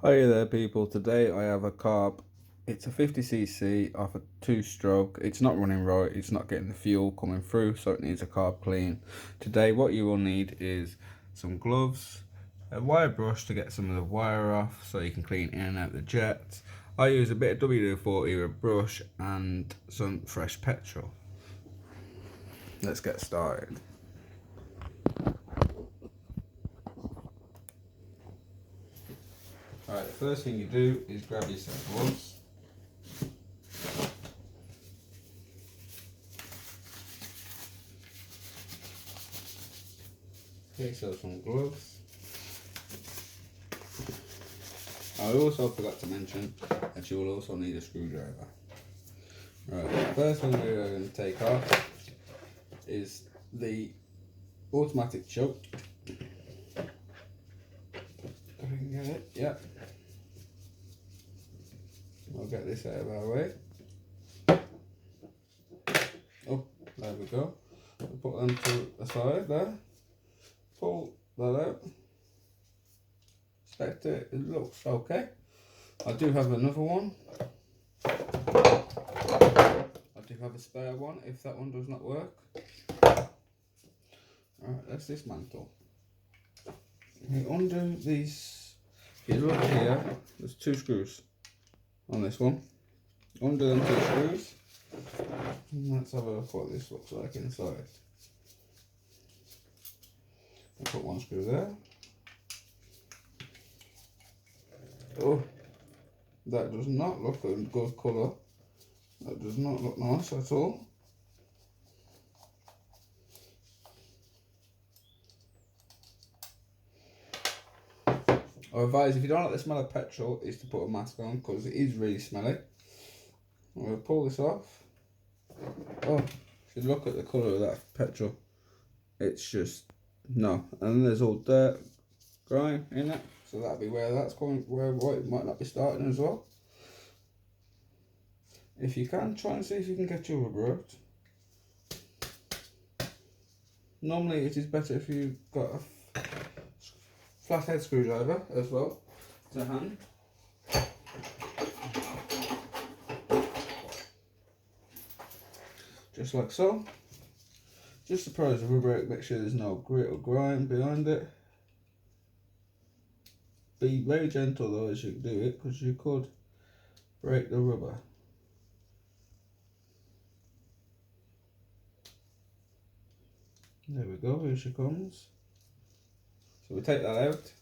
Hi there people, today I have a carb. It's a 50cc off a 2-stroke. It's not running right, it's not getting the fuel coming through, so it needs a carb clean. Today what you will need is some gloves, a wire brush to get some of the wire off so you can clean in and out the jets. I use a bit of WD-40 with a brush and some fresh petrol. Let's get started. Alright, the first thing you do is grab yourself gloves. Okay, so some gloves. I also forgot to mention that you will also need a screwdriver. Right, the first thing we're going to take off is the automatic choke. If we can get it, yeah. I'll get this out of our way. Oh, there we go. We'll put them to the side there. Pull that out. Inspect it, it looks okay. I do have another one. I do have a spare one if that one does not work. Alright, let's dismantle. You undo these. If you look here, there's 2 screws on this one. Undo them 2 screws. And let's have a look what this looks like inside. I'll put 1 screw there. Oh, that does not look a good colour. That does not look nice at all. I advise if you don't like the smell of petrol is to put a mask on because it is really smelly. I'm going to pull this off. Oh, if you look at the colour of that petrol, it's just no. And there's all dirt, grime in it, so that'll be where that's going, where it might not be starting as well. If you can, try and see if you can get your rubber out. Normally it is better if you've got a flathead screwdriver as well to hand. Just like so. Just to prise the rubber out, make sure there's no grit or grime behind it. Be very gentle though as you do it, because you could break the rubber. There we go, here she comes. So we take that out,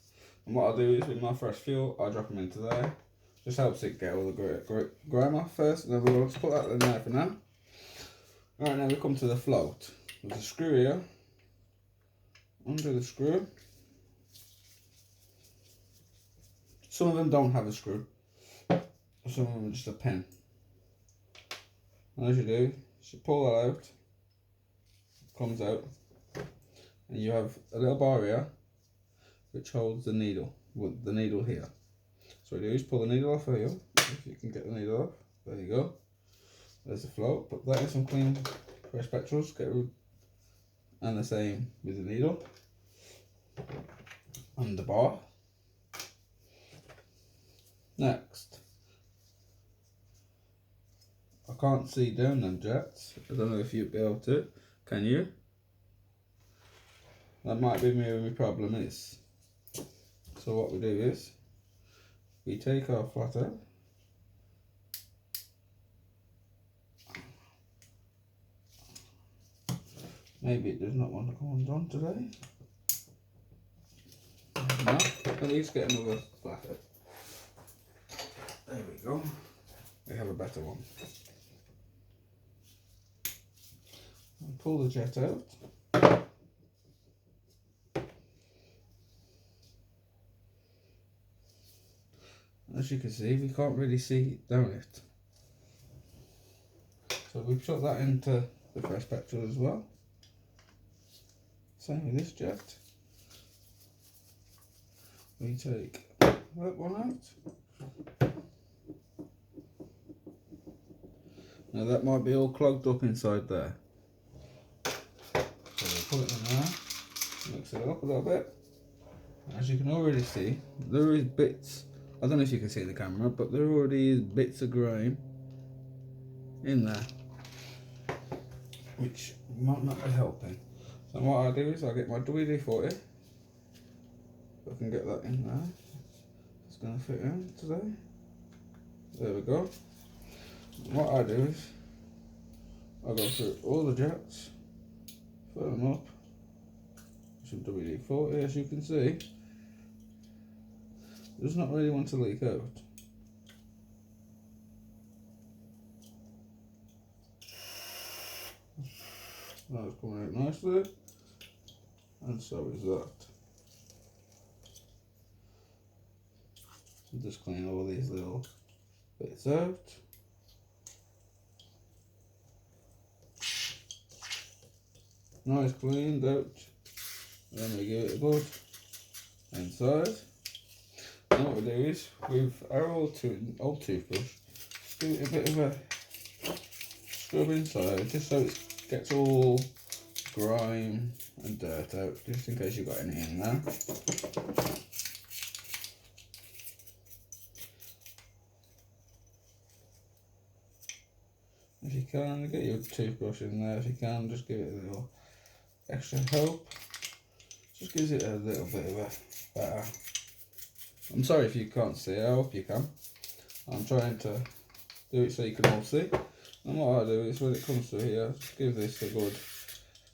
and what I'll do is with my fresh fuel, I'll drop them into there. Just helps it get all the grime off first, and then we'll just put that in there for now. Alright, now we come to the float. There's a screw here. Under the screw. Some of them don't have a screw. Some of them are just a pin. And as you do, you pull that out. It comes out. And you have a little bar here which holds the needle, with the needle here. So what you do is pull the needle off here, if you can get the needle off. There you go. There's the float. Put that in some clean fresh petrols, get rid, and the same with the needle and the bar. Next, I can't see down them jets. I don't know if you'll be able to. Can you? That might be where my problem is. So what we do is, we take our flathead, maybe it does not want to come undone today. No, at least get another flathead. There we go. We have a better one. And pull the jet out. As you can see, we can't really see down it. So we put that into the fresh petrol as well. Same with this jet. We take that one out. Now that might be all clogged up inside there. So we'll put it in there, mix it up a little bit. As you can already see, there is bits I don't know if you can see the camera, but there already is bits of grime in there, which might not be helping. So what I'll do is I'll get my WD-40, if I can get that in there. It's going to fit in today. There we go. What I do is I'll go through all the jets, fill them up, some WD-40, as you can see. Does not really want to leak out. That's coming out nicely, and so is that. Just clean all these little bits out. Nice cleaned out. Then we give it a good inside. And what we do is, with our old toothbrush, just give it a bit of a scrub inside, just so it gets all grime and dirt out, just in case you've got any in there. If you can, get your toothbrush in there. If you can, just give it a little extra help. Just gives it a little bit of a better. I'm sorry if you can't see, I hope you can. I'm trying to do it so you can all see. And what I do is, when it comes to here, just give this a good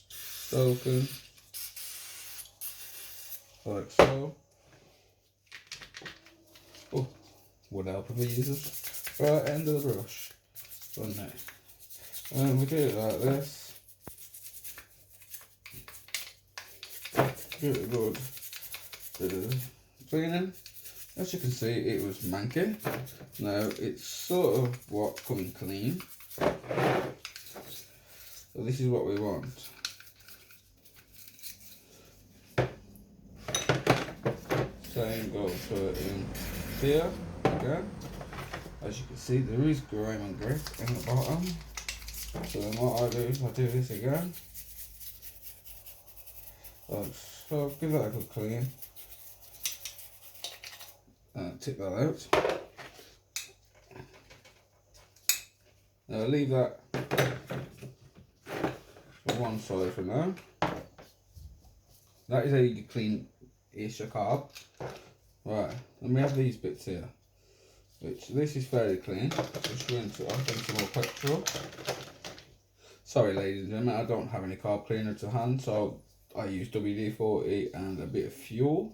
soaking, like so. Oh, would help if we use this right end of the brush. Done now. And then we do it like this. Give it a good bit of cleaning. As you can see, it was manky. Now it's sort of what coming clean. So this is what we want. Same goes for in here again. As you can see, there is grime and grit in the bottom. So then what I do is I do this again. So give that a good clean. Tip that out. Now leave that on one side for now. That is how you clean-ish a carb. Right, and we have these bits here, which this is fairly clean. Just rinse it off into more petrol. Sorry ladies and gentlemen, I don't have any carb cleaner to hand, so I use WD-40 and a bit of fuel.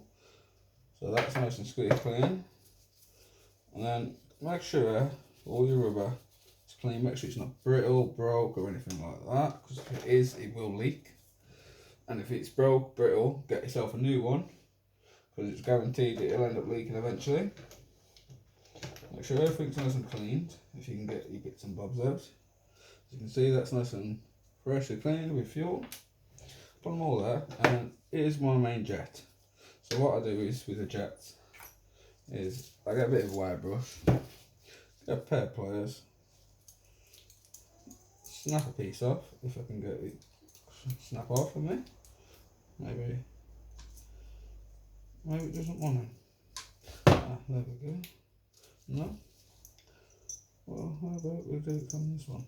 So that's nice and squeaky clean. And then make sure all your rubber is clean. Make sure it's not brittle, broke or anything like that, because if it is, it will leak. And if it's broke, brittle, get yourself a new one, because it's guaranteed it'll end up leaking eventually. Make sure everything's nice and cleaned, if you can get your bits and bobs out. As you can see, that's nice and freshly cleaned with fuel. Put them all there, and here's my main jet. So what I do is, with the jets, is I get a bit of a wire brush, get a pair of pliers, snap a piece off, if I can get it snap off for me. Maybe it doesn't want to. Ah, there we go. No? Well, how about we do it on this one?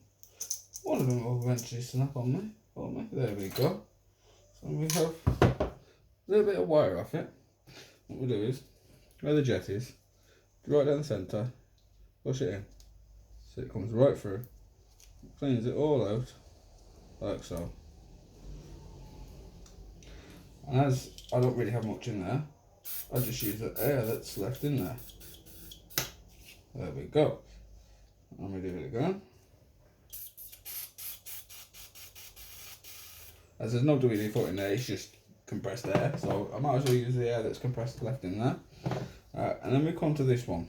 One of them will eventually snap on me. There we go. So we have a little bit of wire off it. What we do is, where the jet is, right down the centre, push it in. So it comes right through, cleans it all out, like so. And as I don't really have much in there, I just use the air that's left in there. There we go. And we do it again. As there's no WD-40 in there, it's just compressed air, so I might as well use the air that's compressed left in there. And then we come to this one.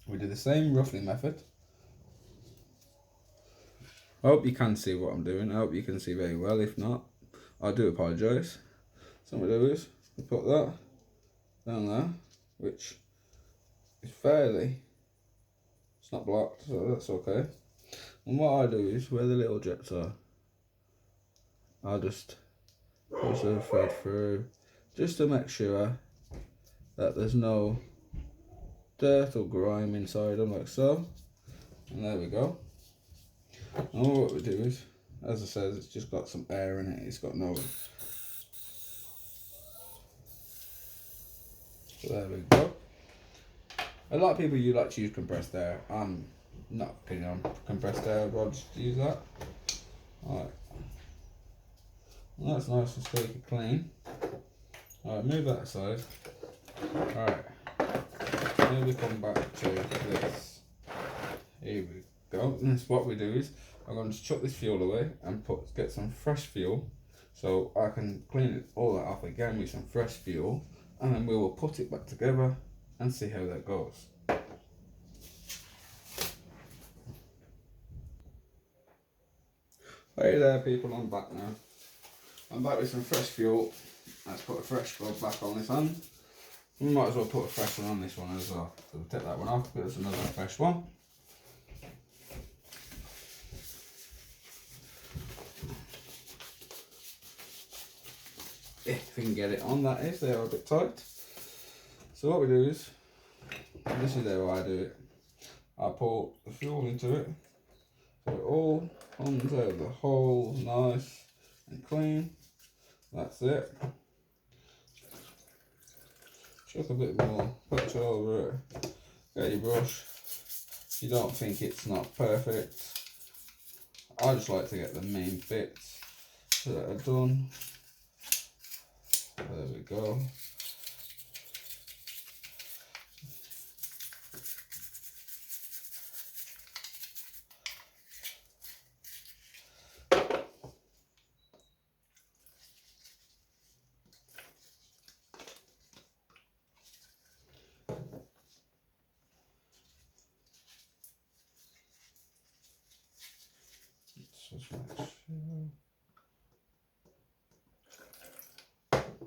We do the same roughly method. I hope you can see what I'm doing. I hope you can see very well. If not, I do apologise. So what we do is we put that down there, which is fairly, it's not blocked, so that's okay. And what I do is, where the little jets are, I'll just push the thread through, just to make sure that there's no dirt or grime inside them like so. And there we go. And what we do is, as I said, it's just got some air in it. It's got no. So there we go. A lot of people like to use compressed air. I'm not keen on compressed air. I'd rather just use that. Alright. Well, that's nice and squeaky clean. Alright, move that aside. Alright. Now we come back to this. Here we go. And this, what we do is, I'm going to chuck this fuel away and get some fresh fuel, so I can clean all that off again with some fresh fuel, and then we will put it back together and see how that goes. Hey there people, I'm back now. I'm back with some fresh fuel. Let's put a fresh scrub back on this hand. We might as well put a fresh one on this one as well. So we'll take that one off, but there's another fresh one. If we can get it on, that is, they are a bit tight. So what we do is, this is how I do it. I pour the fuel into it, so it all comes out of the hole nice and clean. That's it. Chuck a bit more petrol over it. Get your brush. If you don't think it's not perfect, I just like to get the main bits that are done. There we go. Just make sure.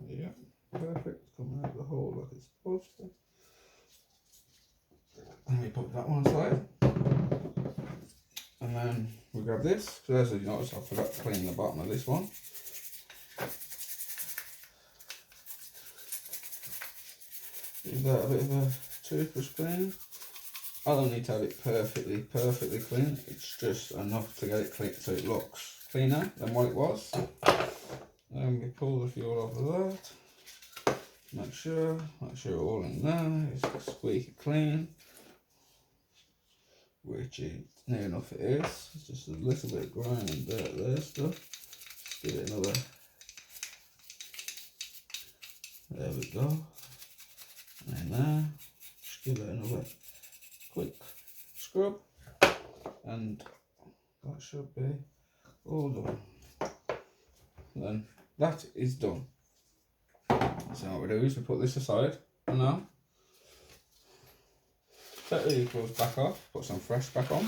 Yeah, perfect. Coming out the hole like it's supposed to. And we put that one aside. And then we grab this. So as you notice, I forgot to clean the bottom of this one. Give that a bit of a toothbrush clean. I don't need to have it perfectly clean. It's just enough to get it clean so it looks cleaner than what it was. Then we pull the fuel off of that. Make sure all in there. It's squeaky clean, which is near enough it is. It's just a little bit of grime and dirt there stuff. Just give it another. There we go. And there. Just give it another quick scrub, and that should be all done. Then that is done. So what we do is we put this aside for now. Take the gloves back off, put some fresh back on.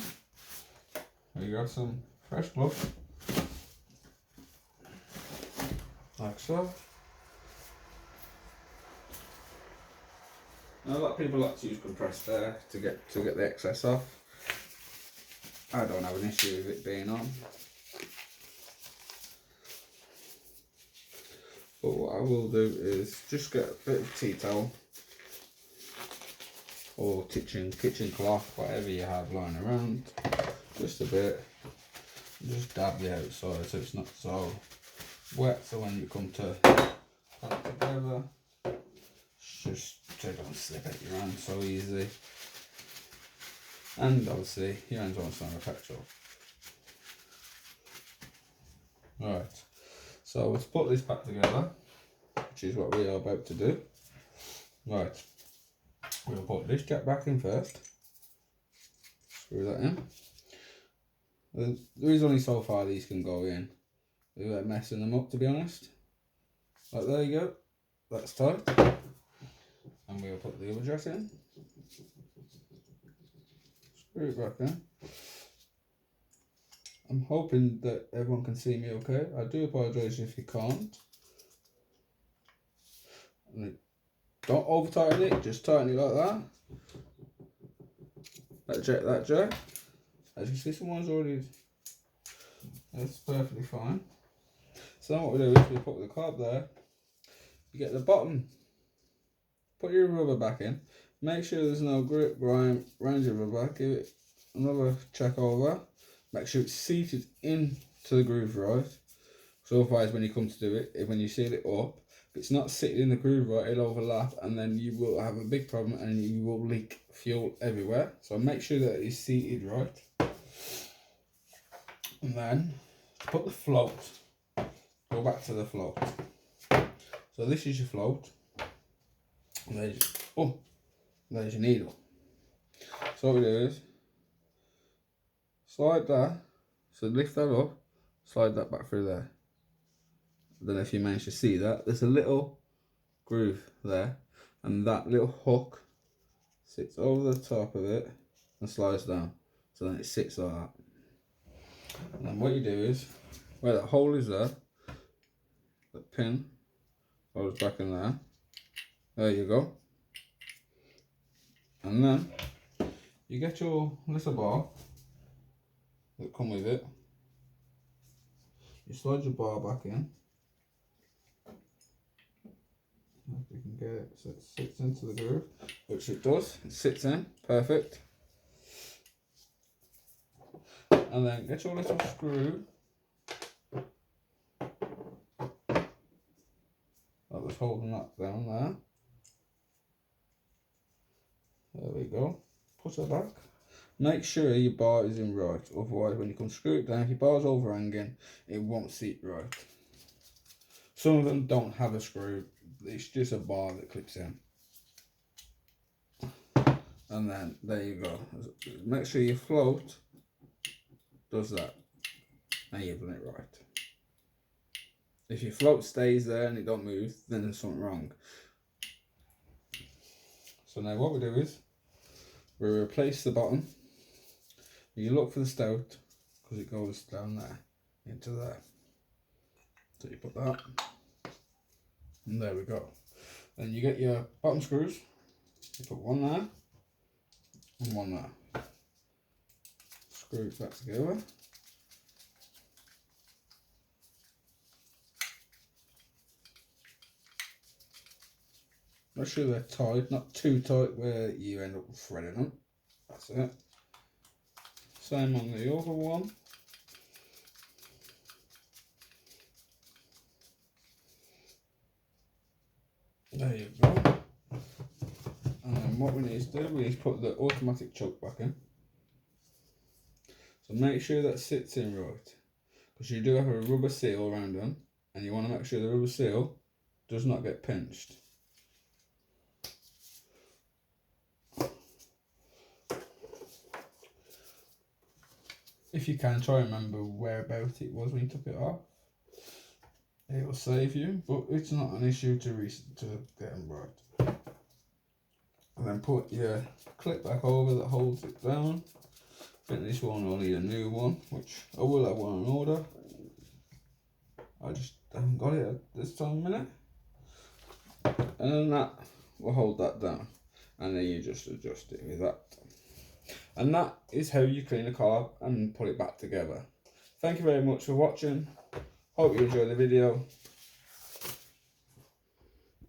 We got some fresh gloves, like so. Now, a lot of people like to use compressed air to get the excess off. I don't have an issue with it being on. But what I will do is just get a bit of tea towel or kitchen cloth, whatever you have lying around, just a bit. Just dab the outside so it's not so wet. So when you come to put it together, just so it don't slip out your hand so easy. And obviously your hands won't smell of petrol. Right, so let's put this back together, which is what we are about to do. Right, we'll put this jack back in first. Screw that in. There is only so far these can go in without messing them up, to be honest. Like, there you go, that's tight. And we'll put the other jack in. Screw it back in. I'm hoping that everyone can see me okay. I do apologise if you can't. Don't over tighten it, just tighten it like that. That jack. As you see, someone's already. That's perfectly fine. So what we do is we put the carb there. You get the bottom. Put your rubber back in. Make sure there's no grip, grime, range of the back. Give it another check over. Make sure it's seated into the groove right. So otherwise when you come to do it, when you seal it up, if it's not sitting in the groove right, it'll overlap and then you will have a big problem and you will leak fuel everywhere. So make sure that it's seated right. And then to put the float, go back to the float. So this is your float. And there's your needle. So what we do is slide that, so lift that up, slide that back through there. I don't know if you managed to see that. There's a little groove there, and that little hook sits over the top of it and slides down. So then it sits like that. And then what you do is, where that hole is there, the pin goes back in there. There you go. And then you get your little bar that come with it. You slide your bar back in. If you can get it so it sits into the groove, which it does. It sits in, perfect. And then get your little screw that was holding that down there. There we go. Put it back. Make sure your bar is in right, otherwise when you come screw it down, if your bar's overhanging, it won't sit right. Some of them don't have a screw, it's just a bar that clips in. And then there you go. Make sure your float does that. Now you've done it right. If your float stays there and it don't move, then there's something wrong. So now what we do is we replace the bottom. You look for the stout because it goes down there into there. So you put that, and there we go. Then you get your bottom screws. You put one there and one there. Screw it back together. Make sure they're tight, not too tight where you end up threading them. That's it. Same on the other one. There you go. And then what we need to do, we need to put the automatic choke back in. So make sure that sits in right, because you do have a rubber seal around them, and you want to make sure the rubber seal does not get pinched. If you can, try and remember whereabouts it was when you took it off. It will save you, but it's not an issue to get them right. And then put your clip back over that holds it down. I think this one will need a new one, which I will have one on order. I just haven't got it at this time minute. And then that will hold that down. And then you just adjust it with that. And that is how you clean a carb and put it back together. Thank you very much for watching. Hope you enjoyed the video.